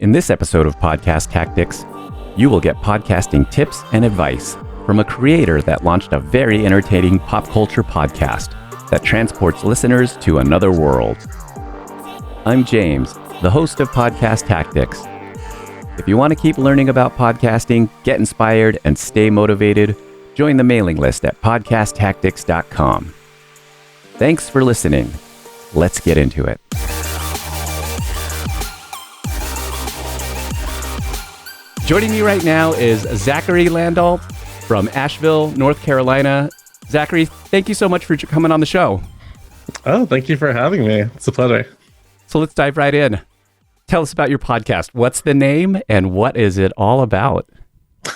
In this episode of Podcast Tactics, you will get podcasting tips and advice from a creator that launched a very entertaining pop culture podcast that transports listeners to another world. I'm James, the host of Podcast Tactics. If you want to keep learning about podcasting, get inspired, and stay motivated, join the mailing list at podcasttactics.com. Thanks for listening. Let's get into it. Joining me right now is Zacary Landolt from Asheville, North Carolina. Zacary, thank you so much for coming on the show. Oh, thank you for having me. It's a pleasure. So let's dive right in. Tell us about your podcast. What's the name and what is it all about?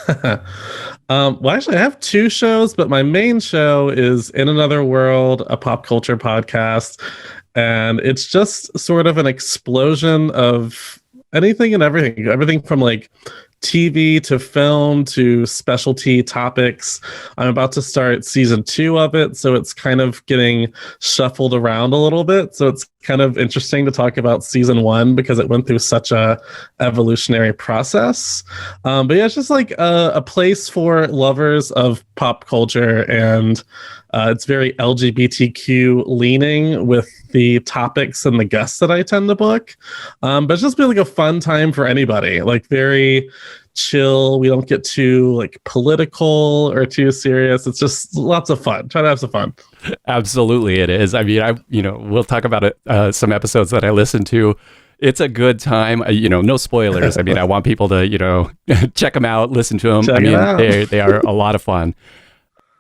Well, actually, I have two shows, but my main show is In Another World, a pop culture podcast. And it's just sort of an explosion of anything and everything. Everything from like TV to film to specialty topics. I'm about to start season 2 of it, so it's kind of getting shuffled around a little bit. So it's kind of interesting to talk about season 1 because it went through such a evolutionary process. But yeah, it's just like a place for lovers of pop culture, and it's very LGBTQ leaning with the topics and the guests that I tend to book. But it's just been like a fun time for anybody, like very chill. We don't get too like political or too serious. It's just lots of fun. Try to have some fun. Absolutely, it is. I mean, we'll talk about it. Some episodes that I listen to. It's a good time. No spoilers. I mean, I want people to, check them out, listen to them. Check it out. They are a lot of fun.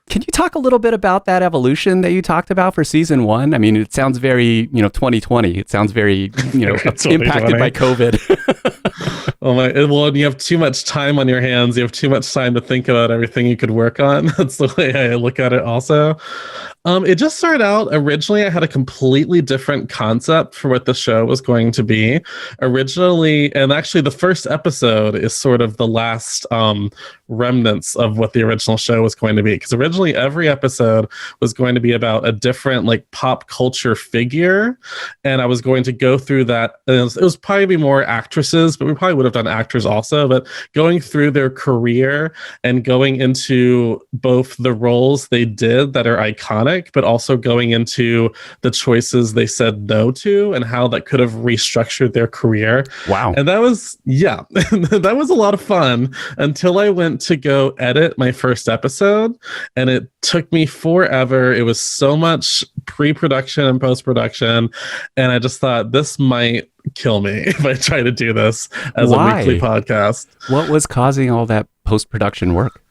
Can you talk a little bit about that evolution that you talked about for season 1? I mean, it sounds very, 2020. It sounds very, impacted by COVID. Oh my! Well, you have too much time on your hands. You have too much time to think about everything you could work on. That's the way I look at it also. It just started out, originally I had a completely different concept for what the show was going to be. Originally, and actually the first episode is sort of the last remnants of what the original show was going to be. Because originally every episode was going to be about a different like pop culture figure. And I was going to go through that. And it was probably more actresses, but we probably would have done actors also. But going through their career and going into both the roles they did that are iconic, but also going into the choices they said no to and how that could have restructured their career. Wow. And that was, that was a lot of fun until I went to go edit my first episode. And it took me forever. It was so much pre-production and post-production. And I just thought this might kill me if I try to do this as a weekly podcast. What was causing all that post-production work?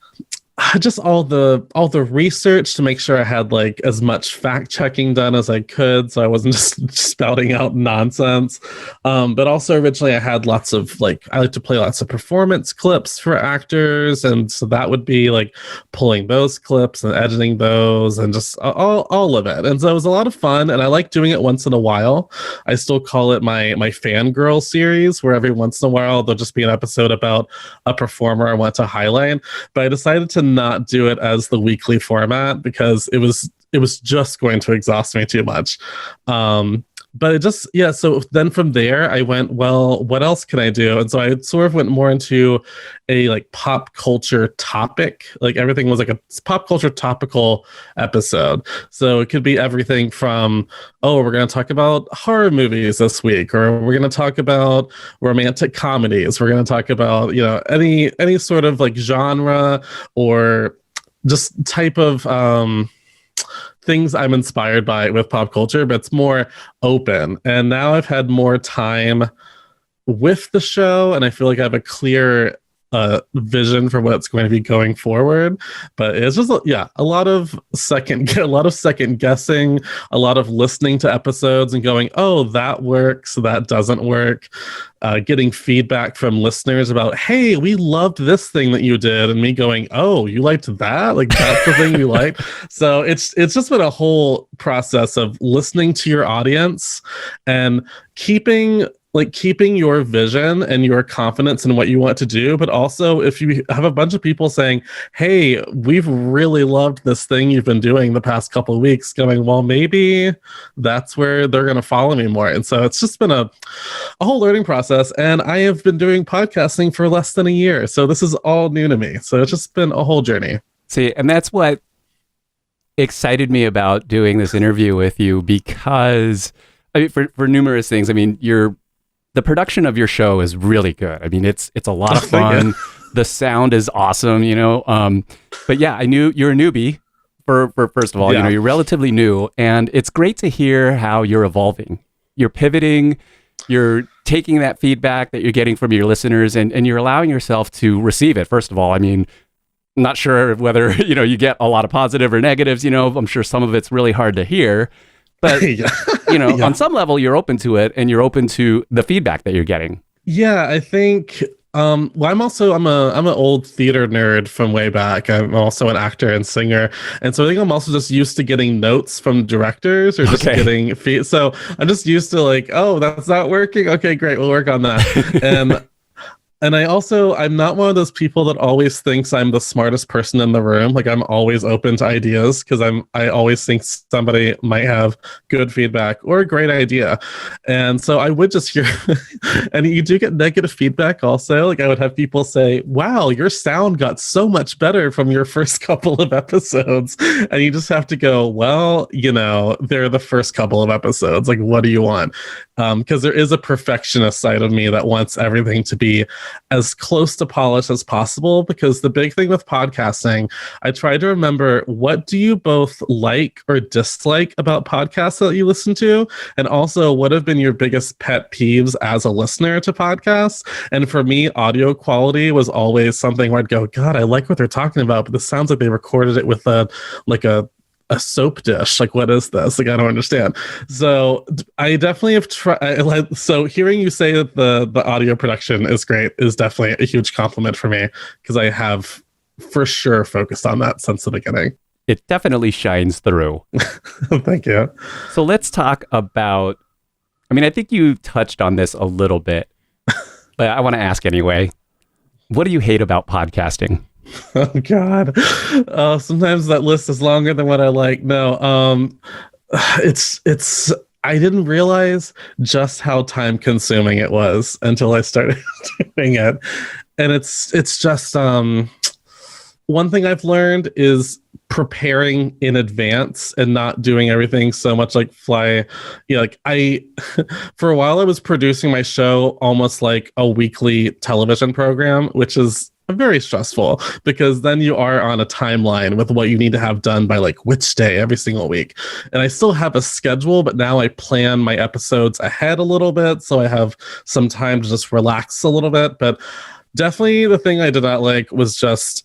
Just all the research to make sure I had like as much fact checking done as I could, so I wasn't just spouting out nonsense. But also originally I had lots of I like to play lots of performance clips for actors, and so that would be like pulling those clips and editing those and just all of it. And so it was a lot of fun, and I like doing it once in a while. I still call it my fangirl series, where every once in a while there'll just be an episode about a performer I want to highlight. But I decided to not do it as the weekly format because it was just going to exhaust me too much. But it just, so then from there I went, well, what else can I do? And so I sort of went more into a like pop culture topic. Like everything was like a pop culture topical episode. So it could be everything from, we're going to talk about horror movies this week, or we're going to talk about romantic comedies. We're going to talk about, any sort of like genre or just type of, things I'm inspired by with pop culture, but it's more open. And now I've had more time with the show, and I feel like I have a clear vision for what's going to be going forward. But it's just a lot of second guessing, a lot of listening to episodes and going, that works, that doesn't work. Getting feedback from listeners about, hey, we loved this thing that you did, and me going, you liked that? Like that's the thing you liked. So it's just been a whole process of listening to your audience and keeping like keeping your vision and your confidence in what you want to do, but also if you have a bunch of people saying, hey, we've really loved this thing you've been doing the past couple of weeks, going, well, maybe that's where they're going to follow me more. And so it's just been a whole learning process. And I have been doing podcasting for less than a year. So this is all new to me. So it's just been a whole journey. See, and that's what excited me about doing this interview with you, because I mean, for numerous things. I mean, the production of your show is really good. I mean, it's a lot of fun. The sound is awesome, you know. But yeah, I knew you're a newbie. For first of all, you know, you're relatively new, and it's great to hear how you're evolving. You're pivoting. You're taking that feedback that you're getting from your listeners, and you're allowing yourself to receive it. First of all, I mean, I'm not sure whether you get a lot of positive or negatives. You know, I'm sure some of it's really hard to hear. But, on some level, you're open to it, and you're open to the feedback that you're getting. Yeah, I think, well, I'm an old theater nerd from way back. I'm also an actor and singer. And so I think I'm also just used to getting notes from directors or just getting feed. So I'm just used to like, oh, that's not working. Okay, great. We'll work on that. And I'm not one of those people that always thinks I'm the smartest person in the room. Like, I'm always open to ideas because I always think somebody might have good feedback or a great idea. And so I would just hear, and you do get negative feedback also. Like, I would have people say, wow, your sound got so much better from your first couple of episodes. And you just have to go, well, they're the first couple of episodes. Like, what do you want? Because there is a perfectionist side of me that wants everything to be as close to polish as possible. Because the big thing with podcasting, I try to remember, what do you both like or dislike about podcasts that you listen to? And also, what have been your biggest pet peeves as a listener to podcasts? And for me, audio quality was always something where I'd go, God, I like what they're talking about, but this sounds like they recorded it with a soap dish. Like, what is this? Like, I don't understand. So I definitely have tried. So hearing you say that the audio production is great is definitely a huge compliment for me, because I have for sure focused on that since the beginning. It definitely shines through. Thank you. So let's talk about, I mean, I think you touched on this a little bit, but I want to ask anyway. What do you hate about podcasting? Oh God. Sometimes that list is longer than what I like. No, it's I didn't realize just how time consuming it was until I started doing it. And it's just one thing I've learned is preparing in advance and not doing everything so much like fly. Like for a while I was producing my show almost like a weekly television program, which is very stressful, because then you are on a timeline with what you need to have done by like which day every single week. And I still have a schedule, but now I plan my episodes ahead a little bit, so I have some time to just relax a little bit. But definitely the thing I did not like was just,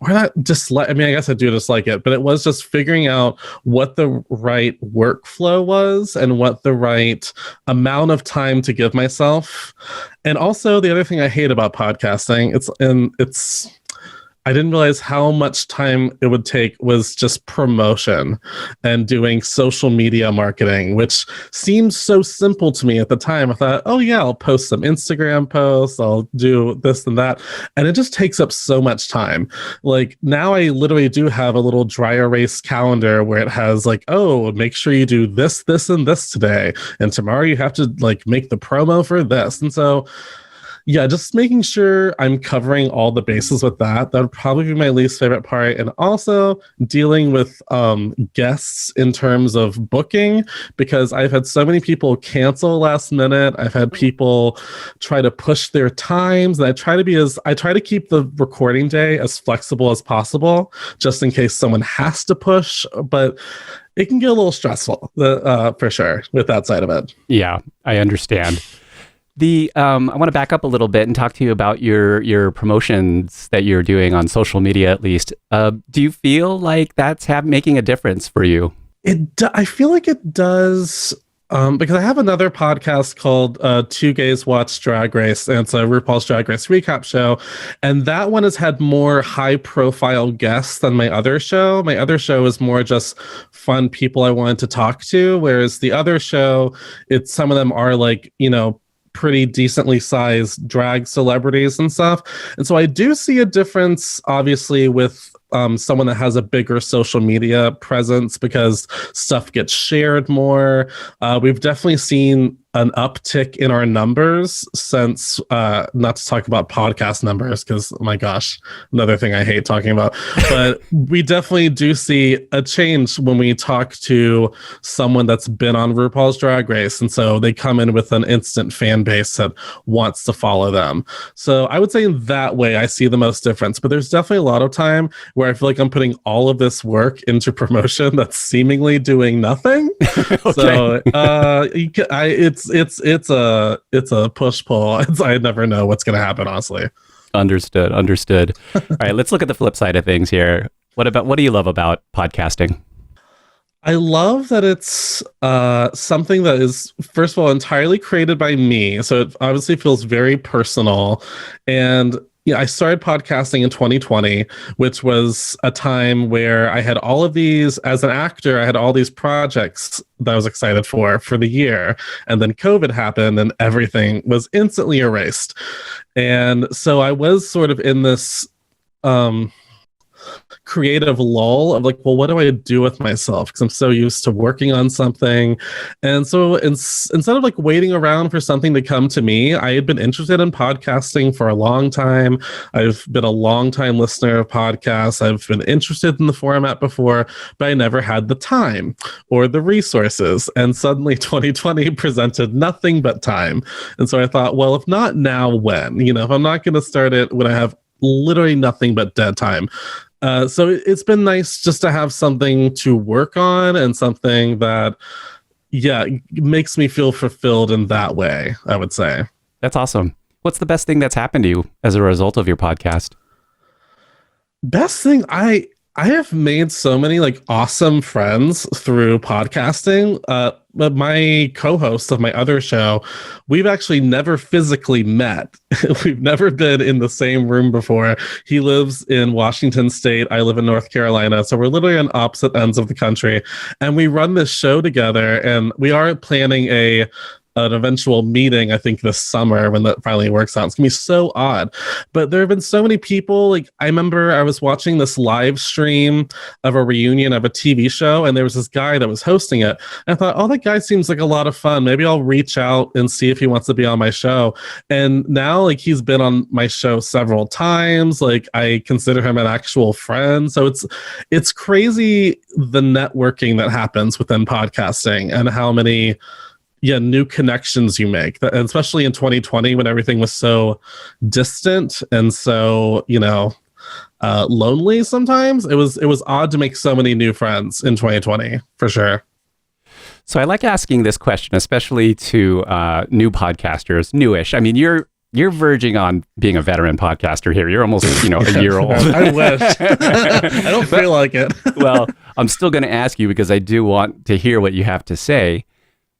or not dislike, I mean, I guess I do dislike it, but it was just figuring out what the right workflow was and what the right amount of time to give myself. And also the other thing I hate about podcasting, I didn't realize how much time it would take was just promotion and doing social media marketing, which seems so simple to me at the time. I thought, oh yeah, I'll post some Instagram posts, I'll do this and that. And it just takes up so much time. Like, now I literally do have a little dry erase calendar where it has like, oh, make sure you do this, this, and this today. And tomorrow you have to like make the promo for this. And so yeah, just making sure I'm covering all the bases with that. That would probably be my least favorite part. And also dealing with guests in terms of booking, because I've had so many people cancel last minute. I've had people try to push their times. And I try to keep the recording day as flexible as possible, just in case someone has to push. But it can get a little stressful, for sure, with that side of it. Yeah, I understand. I want to back up a little bit and talk to you about your promotions that you're doing on social media, at least. Do you feel like that's making a difference for you? I feel like it does, because I have another podcast called Two Gays Watch Drag Race, and it's a RuPaul's Drag Race recap show. And that one has had more high-profile guests than my other show. My other show is more just fun people I wanted to talk to, whereas the other show, some of them are like, pretty decently sized drag celebrities and stuff. And so I do see a difference, obviously, with someone that has a bigger social media presence because stuff gets shared more. We've definitely seen an uptick in our numbers since, not to talk about podcast numbers, because, oh my gosh, another thing I hate talking about. But we definitely do see a change when we talk to someone that's been on RuPaul's Drag Race. And so they come in with an instant fan base that wants to follow them. So I would say in that way, I see the most difference. But there's definitely a lot of time where I feel like I'm putting all of this work into promotion that's seemingly doing nothing. Okay. So it's a push pull. I never know what's going to happen, honestly. Understood. All right, let's look at the flip side of things here. What do you love about podcasting? I love that it's something that is, first of all, entirely created by me. So it obviously feels very personal. And yeah, I started podcasting in 2020, which was a time where I had all of these, as an actor, I had all these projects that I was excited for the year. And then COVID happened and everything was instantly erased. And so I was sort of in this creative lull of like, well, what do I do with myself? Because I'm so used to working on something. And so instead of like waiting around for something to come to me, I had been interested in podcasting for a long time. I've been a long time listener of podcasts. I've been interested in the format before, but I never had the time or the resources. And suddenly 2020 presented nothing but time. And so I thought, well, if not now, when? If I'm not going to start it when I have literally nothing but dead time. So it's been nice just to have something to work on and something that, makes me feel fulfilled in that way, I would say. That's awesome. What's the best thing that's happened to you as a result of your podcast? Best thing, I have made so many like awesome friends through podcasting. But my co-host of my other show, we've actually never physically met. We've never been in the same room before. He lives in Washington State. I live in North Carolina. So we're literally on opposite ends of the country. And we run this show together. And we are planning an eventual meeting, I think, this summer when that finally works out. It's gonna be so odd. But there have been so many people. Like, I remember I was watching this live stream of a reunion of a TV show, and there was this guy that was hosting it. And I thought, oh, that guy seems like a lot of fun. Maybe I'll reach out and see if he wants to be on my show. And now, like, he's been on my show several times. Like, I consider him an actual friend. So it's crazy the networking that happens within podcasting and how many new connections you make, and especially in 2020 when everything was so distant and so, lonely sometimes. It was odd to make so many new friends in 2020, for sure. So I like asking this question, especially to new podcasters, newish. I mean, you're verging on being a veteran podcaster here. You're almost, a year old. I wish. I don't feel like it. Well, I'm still going to ask you because I do want to hear what you have to say.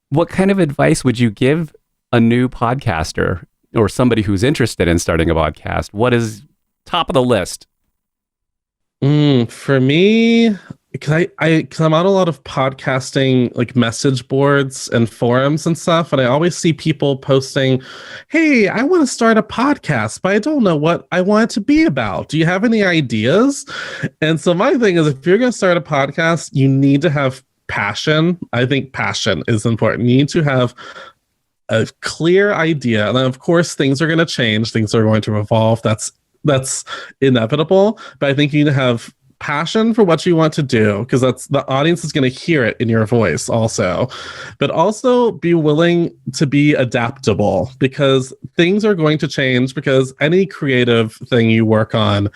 What kind of advice would you give a new podcaster or somebody who's interested in starting a podcast? What is top of the list? For me, because I'm on a lot of podcasting like message boards and forums and stuff, and I always see people posting, "Hey, I want to start a podcast, but I don't know what I want it to be about. Do you have any ideas?" And so my thing is, if you're going to start a podcast, you need to have passion. I think passion is important. You need to have a clear idea. And then, of course, things are going to change. Things are going to evolve. That's inevitable. But I think you need to have passion for what you want to do, because that's the audience is going to hear it in your voice also. But also be willing to be adaptable, because things are going to change, because any creative thing you work on,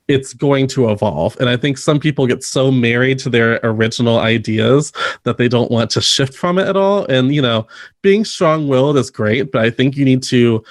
it's going to evolve. And I think some people get so married to their original ideas that they don't want to shift from it at all. And, being strong-willed is great, but I think you need to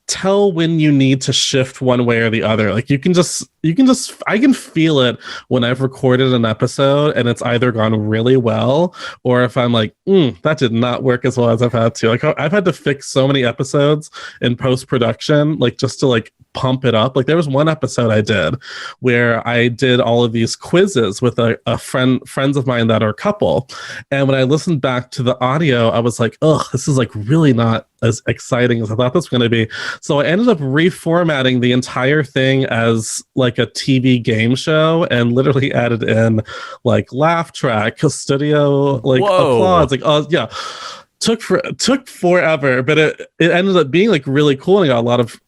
tell when you need to shift one way or the other. Like I can feel it when I've recorded an episode and it's either gone really well, or if I'm like, that did not work as well as I've had to. Like, I've had to fix so many episodes in post-production, like just to like pump it up. Like there was one episode I did where I did all of these quizzes with friends of mine that are a couple. And when I listened back to the audio, I was like, oh, this is like really not as exciting as I thought this was going to be. So I ended up reformatting the entire thing as like a TV game show and literally added in like laugh track, studio, like applause, like, oh yeah. Took forever, but it ended up being like really cool, and I got a lot of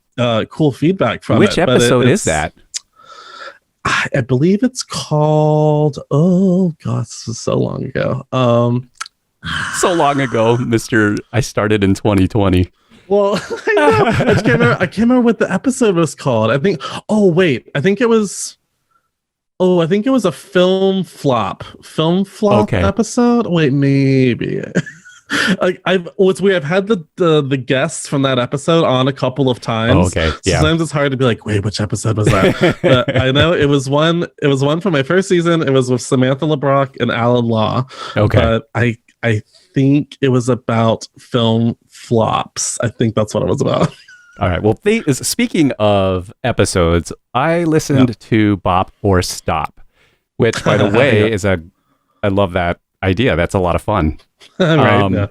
cool feedback from it. Which episode is that? I believe it's called, oh god, this was so long ago. So long ago, Mr. I started in 2020. Well, I know. I can't remember what the episode was called. I think it was a film flop episode. Wait, maybe. Like what's weird, I've had the guests from that episode on a couple of times. Okay. Yeah. Sometimes it's hard to be like, wait, which episode was that? But I know it was one from my first season. It was with Samantha LeBrock and Alan Law. Okay. But I think it was about film flops. I think that's what it was about. All right. Well, speaking of episodes, I listened to Bop or Stop, which, by the way, I love that idea. That's a lot of fun. Right,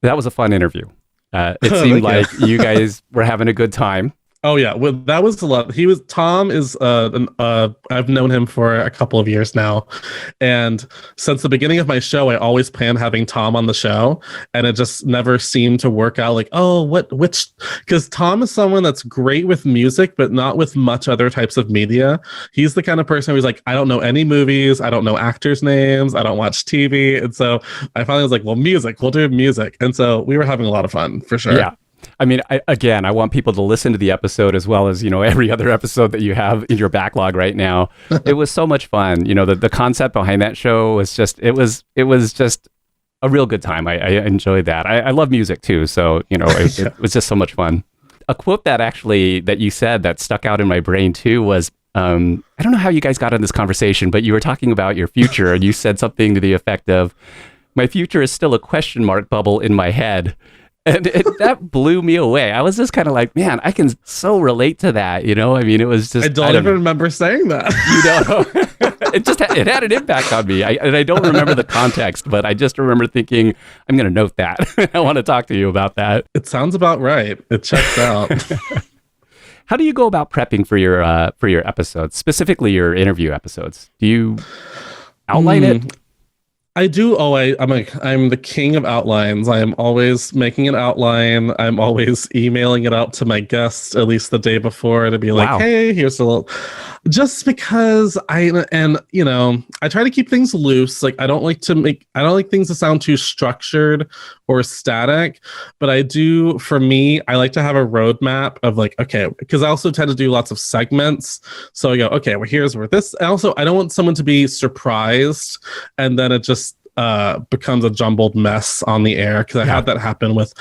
That was a fun interview. It seemed like you guys were having a good time. Oh yeah, well that was a lot. Tom is I've known him for a couple of years now, and since the beginning of my show, I always planned having Tom on the show, and it just never seemed to work out. Like, because Tom is someone that's great with music, but not with much other types of media. He's the kind of person who's like, I don't know any movies, I don't know actors' names, I don't watch TV, and so I finally was like, well, we'll do music, and so we were having a lot of fun for sure. Yeah. I mean, I want people to listen to the episode as well as, every other episode that you have in your backlog right now. It was so much fun. The concept behind that show was just, it was just a real good time. I enjoyed that. I love music too. So, it was just so much fun. A quote that you said that stuck out in my brain too was, I don't know how you guys got in this conversation, but you were talking about your future and you said something to the effect of, my future is still a question mark bubble in my head. And that blew me away. I was just kind of like, man, I can so relate to that. I mean, it was just. I don't even remember saying that. It had an impact on me. I don't remember the context, but I just remember thinking, I'm going to note that. I want to talk to you about that. It sounds about right. It checks out. How do you go about prepping for your episodes, specifically your interview episodes? Do you outline it? I do. I'm the king of outlines. I am always making an outline. I'm always emailing it out to my guests at least the day before to be like, wow. Hey, here's a little. Just because I try to keep things loose. Like I don't like things to sound too structured or static. But I do. For me, I like to have a roadmap of like, okay, because I also tend to do lots of segments. So I go, okay, well, here's where this. And also, I don't want someone to be surprised and then it just becomes a jumbled mess on the air, because I had that happen because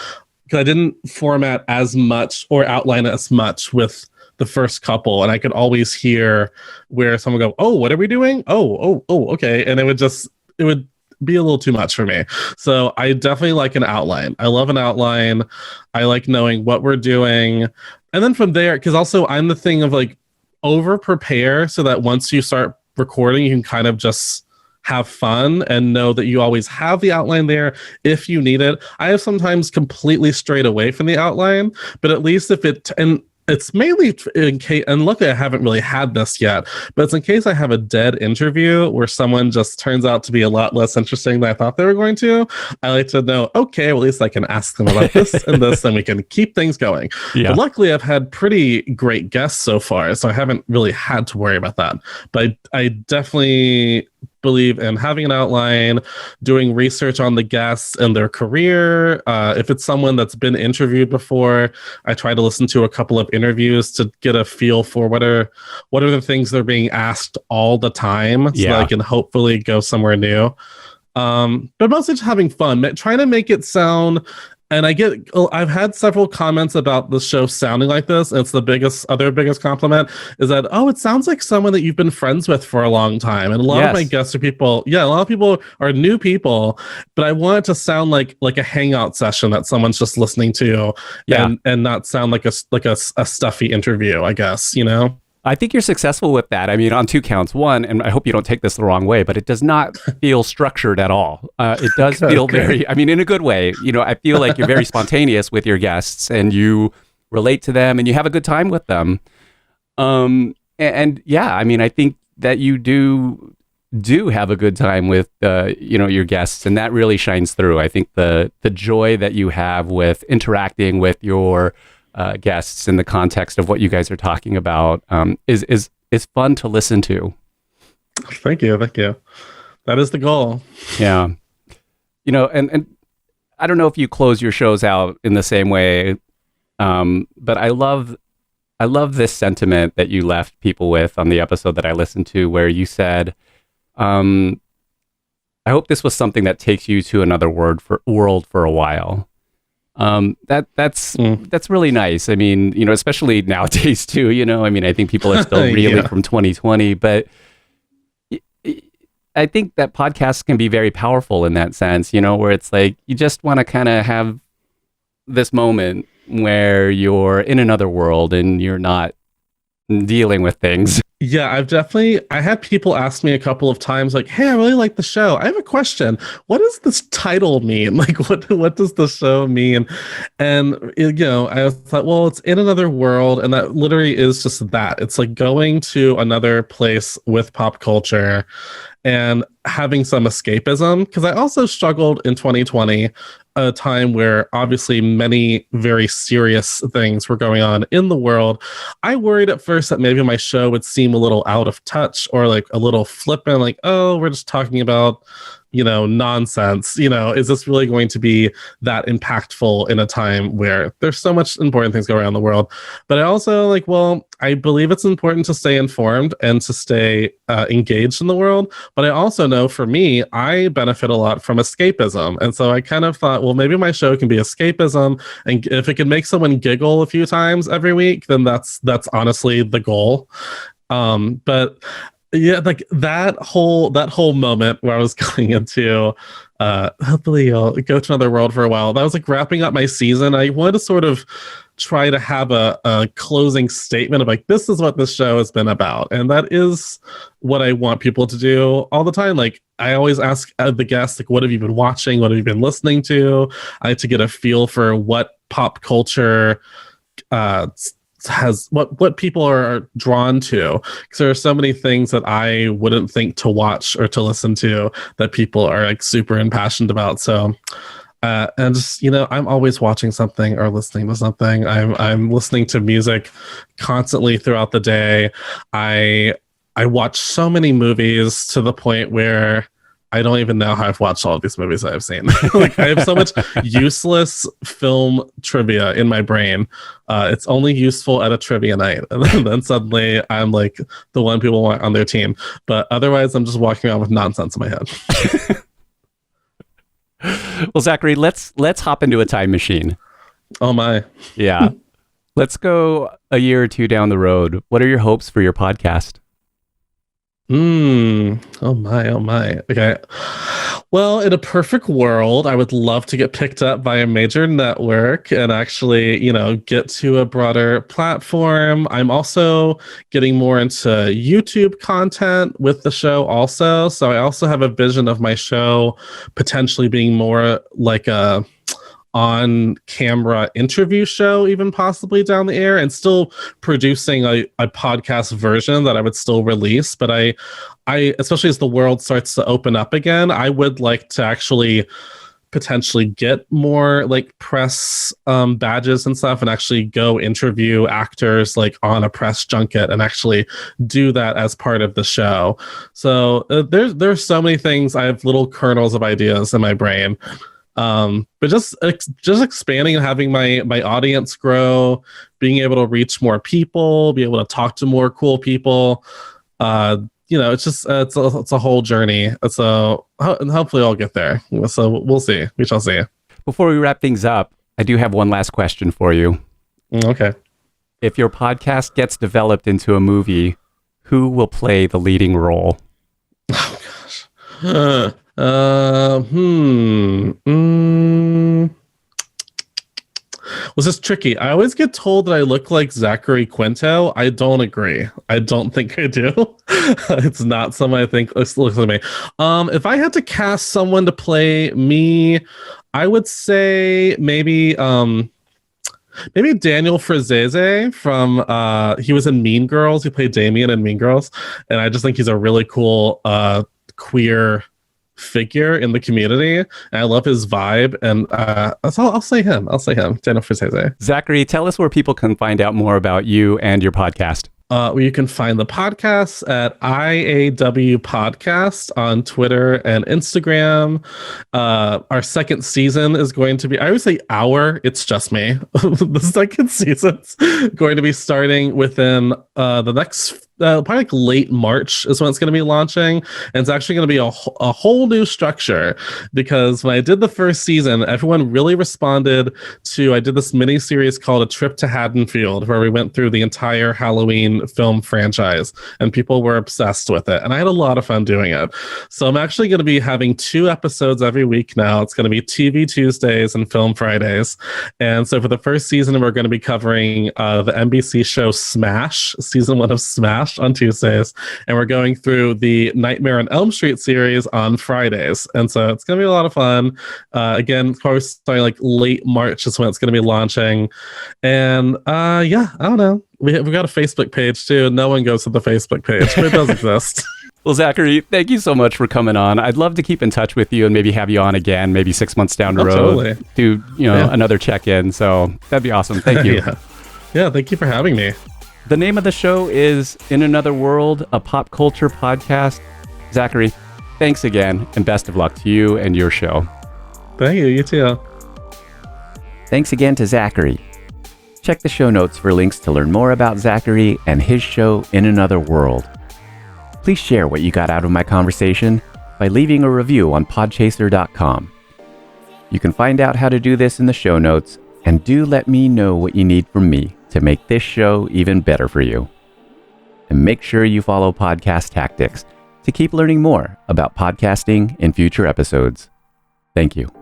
I didn't format as much or outline as much with the first couple, and I could always hear where someone go, oh, what are we doing? Oh, okay. And it would be a little too much for me. So I definitely like an outline. I love an outline. I like knowing what we're doing. And then from there, because also I'm the thing of like over prepare so that once you start recording, you can kind of just have fun and know that you always have the outline there if you need it. I have sometimes completely strayed away from the outline, but at least and it's mainly in case, and luckily I haven't really had this yet, but it's in case I have a dead interview where someone just turns out to be a lot less interesting than I thought they were going to. I like to know, okay, well, at least I can ask them about this and this, and we can keep things going. Yeah. But luckily I've had pretty great guests so far, so I haven't really had to worry about that. But I definitely believe in having an outline, doing research on the guests and their career. If it's someone that's been interviewed before, I try to listen to a couple of interviews to get a feel for what are the things they're being asked all the time, so that I can hopefully go somewhere new. But mostly just having fun, trying to make it sound And I've had several comments about the show sounding like this. And it's the biggest compliment is that, oh, it sounds like someone that you've been friends with for a long time. And a lot of my guests are people, a lot of people are new people, but I want it to sound like a hangout session that someone's just listening to and not sound like a stuffy interview, I guess, I think you're successful with that. I mean, on two counts. One, and I hope you don't take this the wrong way, but it does not feel structured at all. It does feel very, I mean, in a good way. I feel like you're very spontaneous with your guests and you relate to them and you have a good time with them. And yeah, I mean, I think that you do have a good time with, your guests, and that really shines through. I think the joy that you have with interacting with your guests in the context of what you guys are talking about is fun to listen to. Thank you. That is the goal. Yeah. And I don't know if you close your shows out in the same way, but I love this sentiment that you left people with on the episode that I listened to, where you said, I hope this was something that takes you to another world for a while. That's really nice. I mean, especially nowadays too, I mean, I think people are still reeling from 2020, but I think that podcasts can be very powerful in that sense, where it's like, you just want to kind of have this moment where you're in another world and you're not dealing with things. Yeah, I had people ask me a couple of times, like, hey, I really like the show. I have a question. What does this title mean? Like, what does the show mean? And, I thought, well, it's in another world. And that literally is just that. It's like going to another place with pop culture and having some escapism. Because I also struggled in 2020, a time where obviously many very serious things were going on in the world. I worried at first that maybe my show would seem a little out of touch or like a little flippant, like, oh, we're just talking about, nonsense. Is this really going to be that impactful in a time where there's so much important things going on in the world? But I also I believe it's important to stay informed and to stay engaged in the world. But I also know for me, I benefit a lot from escapism. And so I kind of thought, well, maybe my show can be escapism. And if it can make someone giggle a few times every week, then that's honestly the goal. But yeah, like that whole moment where I was going into hopefully I'll go to another world for a while. That was like wrapping up my season. I wanted to sort of try to have a closing statement of like, this is what this show has been about. And that is what I want people to do all the time. Like, I always ask the guests, like, what have you been watching? What have you been listening to? I like to get a feel for what pop culture has, what people are drawn to, because there are so many things that I wouldn't think to watch or to listen to that people are like super impassioned about. So and just, I'm always watching something or listening to something. I'm listening to music constantly throughout the day. I watch so many movies to the point where I don't even know how I've watched all of these movies I've seen. Like, I have so much useless film trivia in my brain. It's only useful at a trivia night. And then suddenly I'm like the one people want on their team. But otherwise, I'm just walking around with nonsense in my head. Well, Zacary, let's hop into a time machine. Oh, my. Yeah. Let's go a year or two down the road. What are your hopes for your podcast? Oh my. Okay. Well, in a perfect world, I would love to get picked up by a major network and actually, get to a broader platform. I'm also getting more into YouTube content with the show also. So I also have a vision of my show potentially being more like a on-camera interview show, even possibly down the air, and still producing a podcast version that I would still release. But I especially as the world starts to open up again, I would like to actually potentially get more like press badges and stuff and actually go interview actors like on a press junket and actually do that as part of the show. So there's so many things. I have little kernels of ideas in my brain. But just expanding and having my audience grow, being able to reach more people, be able to talk to more cool people. It's just it's a whole journey. So and hopefully I'll get there. So we'll see. We shall see. Before we wrap things up, I do have one last question for you. Okay. If your podcast gets developed into a movie, who will play the leading role? Oh gosh. Was this tricky? I always get told that I look like Zacary Quinto. I don't agree. I don't think I do. It's not someone I think looks like me. If I had to cast someone to play me, I would say maybe Daniel Frazese from he was in Mean Girls. He played Damien in Mean Girls, and I just think he's a really cool queer figure in the community, and I love his vibe. And I'll say him. Daniel Frazese. Zacary, tell us where people can find out more about you and your podcast. Where you can find the podcast at IAW Podcast on Twitter and Instagram. Our second season is going to be, I would say it's just me. The second season's going to be starting within the next probably like late March is when it's going to be launching. And it's actually going to be a whole new structure, because when I did the first season, everyone really responded to, I did this mini series called A Trip to Haddonfield, where we went through the entire Halloween film franchise, and people were obsessed with it. And I had a lot of fun doing it. So I'm actually going to be having 2 episodes every week now. It's going to be TV Tuesdays and Film Fridays. And so for the first season, we're going to be covering the NBC show Smash, season 1 of Smash on Tuesdays, and we're going through the Nightmare on Elm Street series on Fridays. And so it's going to be a lot of fun. Again, of course, starting like late March is when it's going to be launching. And I don't know. We've got a Facebook page too. No one goes to the Facebook page, but it does exist. Well, Zacary, thank you so much for coming on. I'd love to keep in touch with you and maybe have you on again, maybe 6 months down the road. Totally. Do another check-in. So that'd be awesome. Thank you. Yeah, thank you for having me. The name of the show is In Another World, a pop culture podcast. Zacary, thanks again, and best of luck to you and your show. Thank you. You too. Thanks again to Zacary. Check the show notes for links to learn more about Zacary and his show In Another World. Please share what you got out of my conversation by leaving a review on podchaser.com. You can find out how to do this in the show notes, and do let me know what you need from me to make this show even better for you. And make sure you follow Podcast Tactics to keep learning more about podcasting in future episodes. Thank you.